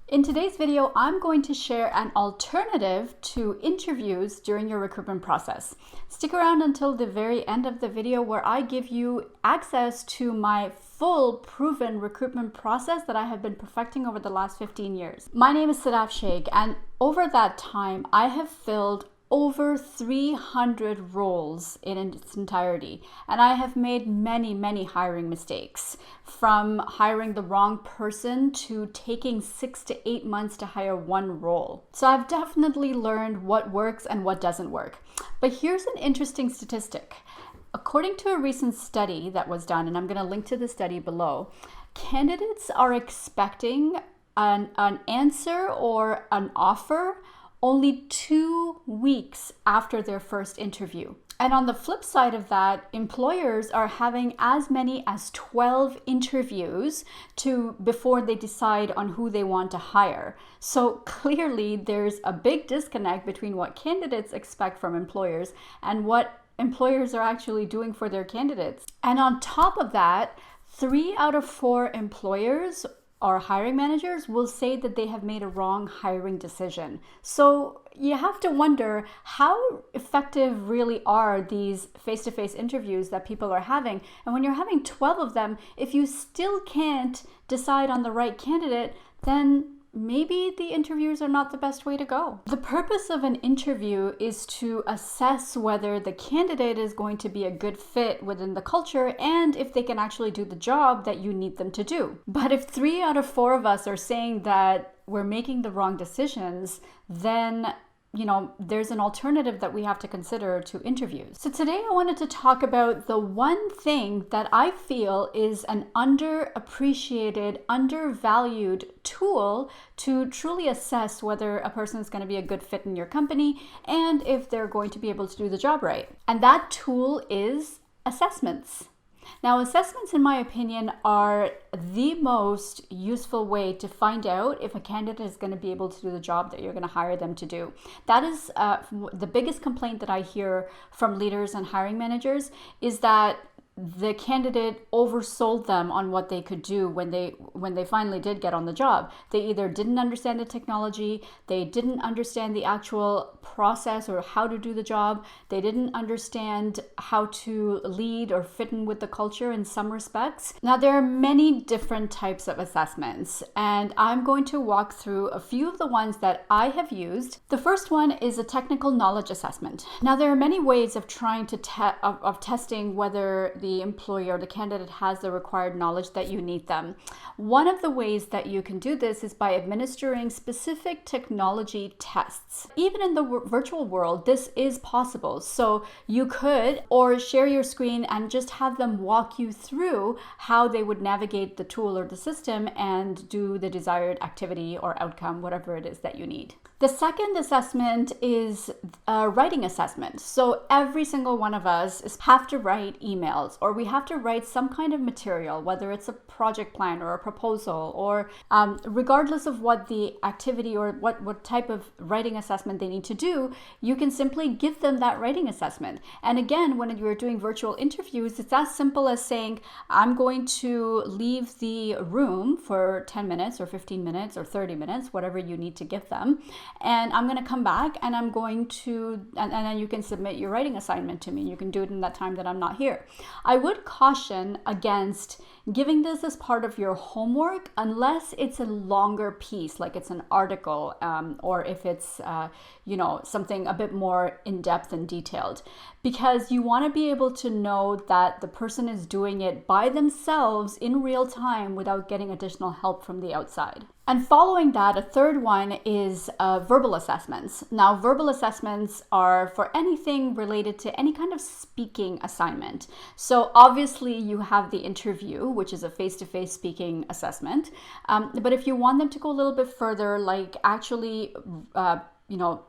In today's video, I'm going to share an alternative to interviews during your recruitment process. Stick around until the very end of the video where I give you access to my full proven recruitment process that I have been perfecting over the last 15 years. My name is Sadaf Sheikh, and over that time, I have filled over 300 roles in its entirety, and I have made many hiring mistakes, from hiring the wrong person to taking 6 to 8 months to hire one role. So I've definitely learned what works and what doesn't work. But here's an interesting statistic. According to a recent study that was done, and I'm going to link to the study below, candidates are expecting an answer or an offer only 2 weeks after their first interview. And on the flip side of that, employers are having as many as 12 interviews before they decide on who they want to hire. So clearly there's a big disconnect between what candidates expect from employers and what employers are actually doing for their candidates. And on top of that, 3 out of 4 employers or hiring managers will say that they have made a wrong hiring decision. So you have to wonder, how effective really are these face-to-face interviews that people are having? And when you're having 12 of them, if you still can't decide on the right candidate, then maybe the interviews are not the best way to go. The purpose of an interview is to assess whether the candidate is going to be a good fit within the culture and if they can actually do the job that you need them to do. But if 3 out of 4 of us are saying that we're making the wrong decisions, then there's an alternative that we have to consider to interviews. So today I wanted to talk about the one thing that I feel is an underappreciated, undervalued tool to truly assess whether a person is going to be a good fit in your company and if they're going to be able to do the job right. And that tool is assessments. Now, assessments, in my opinion, are the most useful way to find out if a candidate is going to be able to do the job that you're going to hire them to do. That is the biggest complaint that I hear from leaders and hiring managers, is that the candidate oversold them on what they could do when they finally did get on the job. They either didn't understand the technology, they didn't understand the actual process or how to do the job, they didn't understand how to lead or fit in with the culture in some respects. Now, there are many different types of assessments, and I'm going to walk through a few of the ones that I have used. The first one is a technical knowledge assessment. Now, there are many ways of trying to testing whether the employer or the candidate has the required knowledge that you need them. One of the ways that you can do this is by administering specific technology tests. Even in the virtual world, this is possible. So you could share your screen and just have them walk you through how they would navigate the tool or the system and do the desired activity or outcome, whatever it is that you need. The second assessment is a writing assessment. So every single one of us have to write emails, or we have to write some kind of material, whether it's a project plan or a proposal, or regardless of what the activity or what type of writing assessment they need to do, you can simply give them that writing assessment. And again, when you're doing virtual interviews, it's as simple as saying, I'm going to leave the room for 10 minutes or 15 minutes or 30 minutes, whatever you need to give them. And I'm going to come back and I'm going to, and then you can submit your writing assignment to me. You can do it in that time that I'm not here. I would caution against giving this as part of your homework unless it's a longer piece, like it's an article, or if it's, something a bit more in-depth and detailed, because you want to be able to know that the person is doing it by themselves in real time without getting additional help from the outside. And following that, a third one is verbal assessments. Now, verbal assessments are for anything related to any kind of speaking assignment. So obviously you have the interview, which is a face-to-face speaking assessment. But if you want them to go a little bit further, like actually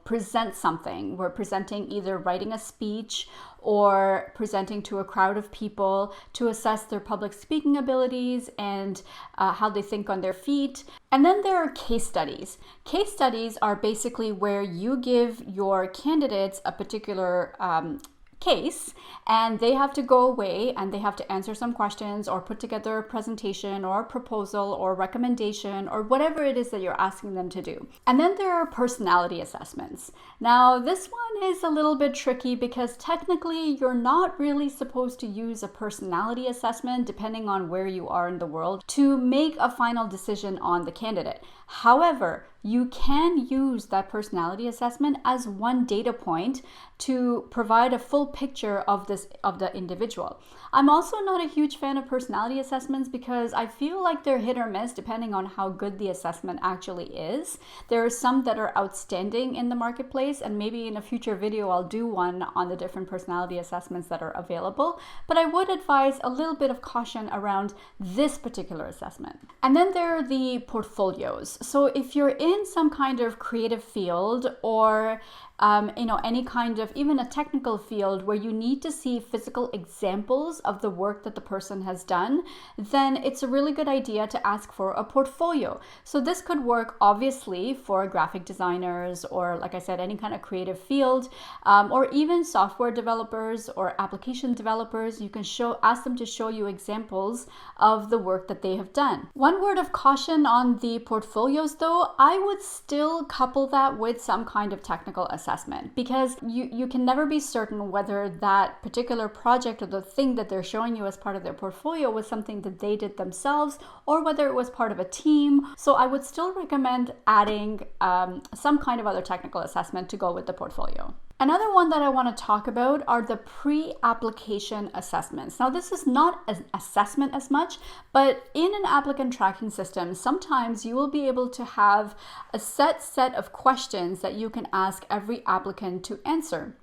present something. We're presenting, either writing a speech or presenting to a crowd of people to assess their public speaking abilities and how they think on their feet. And then there are case studies. Case studies are basically where you give your candidates a particular case, and they have to go away and they have to answer some questions or put together a presentation or a proposal or recommendation or whatever it is that you're asking them to do. And then there are personality assessments. Now, this one is a little bit tricky because technically you're not really supposed to use a personality assessment, depending on where you are in the world, to make a final decision on the candidate. However, you can use that personality assessment as one data point to provide a full picture of the individual. I'm also not a huge fan of personality assessments because I feel like they're hit or miss depending on how good the assessment actually is. There are some that are outstanding in the marketplace, and maybe in a future video I'll do one on the different personality assessments that are available, but I would advise a little bit of caution around this particular assessment. And then there are the portfolios. So if you're in some kind of creative field or any kind of even a technical field where you need to see physical examples of the work that the person has done, then it's a really good idea to ask for a portfolio. So this could work obviously for graphic designers or, like I said, any kind of creative field, or even software developers or application developers. You can ask them to show you examples of the work that they have done. One word of caution on the portfolios though, I would still couple that with some kind of technical assessment, because you can never be certain whether that particular project or the thing that they're showing you as part of their portfolio was something that they did themselves or whether it was part of a team. So I would still recommend adding some kind of other technical assessment to go with the portfolio. Another one that I want to talk about are the pre-application assessments. Now, this is not an assessment as much, but in an applicant tracking system, sometimes you will be able to have a set of questions that you can ask every applicant to answer.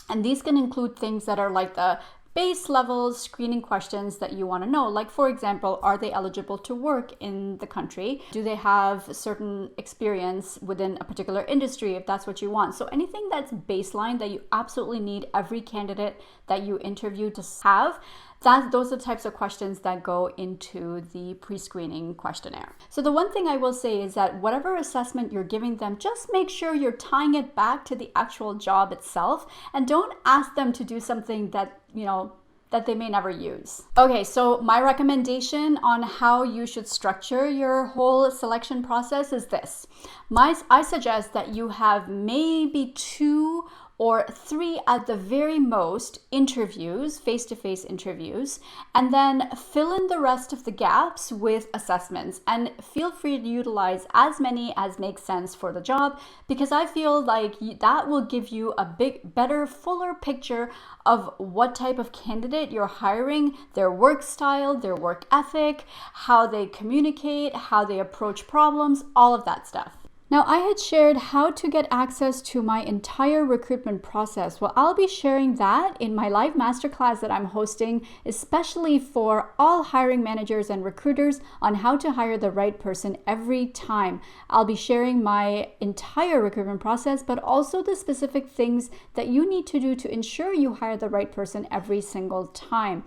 And these can include things that are like the base level screening questions that you want to know. Like, for example, are they eligible to work in the country? Do they have certain experience within a particular industry, if that's what you want? So anything that's baseline that you absolutely need every candidate that you interview to have, those are the types of questions that go into the pre-screening questionnaire. So the one thing I will say is that whatever assessment you're giving them, just make sure you're tying it back to the actual job itself, and don't ask them to do something that they may never use. Okay, so my recommendation on how you should structure your whole selection process is this. I suggest that you have maybe 2 or 3 at the very most interviews, face-to-face interviews, and then fill in the rest of the gaps with assessments. And feel free to utilize as many as makes sense for the job, because I feel like that will give you a better, fuller picture of what type of candidate you're hiring, their work style, their work ethic, how they communicate, how they approach problems, all of that stuff. Now, I had shared how to get access to my entire recruitment process. Well, I'll be sharing that in my live masterclass that I'm hosting, especially for all hiring managers and recruiters on how to hire the right person every time. I'll be sharing my entire recruitment process, but also the specific things that you need to do to ensure you hire the right person every single time.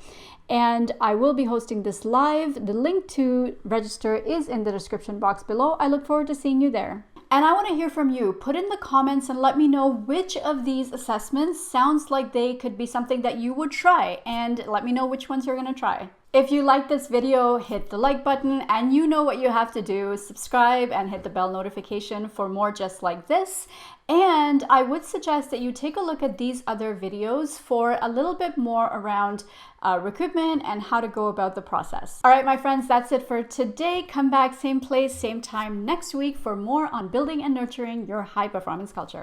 And I will be hosting this live. The link to register is in the description box below. I look forward to seeing you there. And I want to hear from you. Put in the comments and let me know which of these assessments sounds like they could be something that you would try, and let me know which ones you're going to try. If you like this video, hit the like button, and you know what you have to do. Subscribe and hit the bell notification for more just like this. And I would suggest that you take a look at these other videos for a little bit more around recruitment and how to go about the process. All right, my friends, that's it for today. Come back same place, same time next week for more on building and nurturing your high performance culture.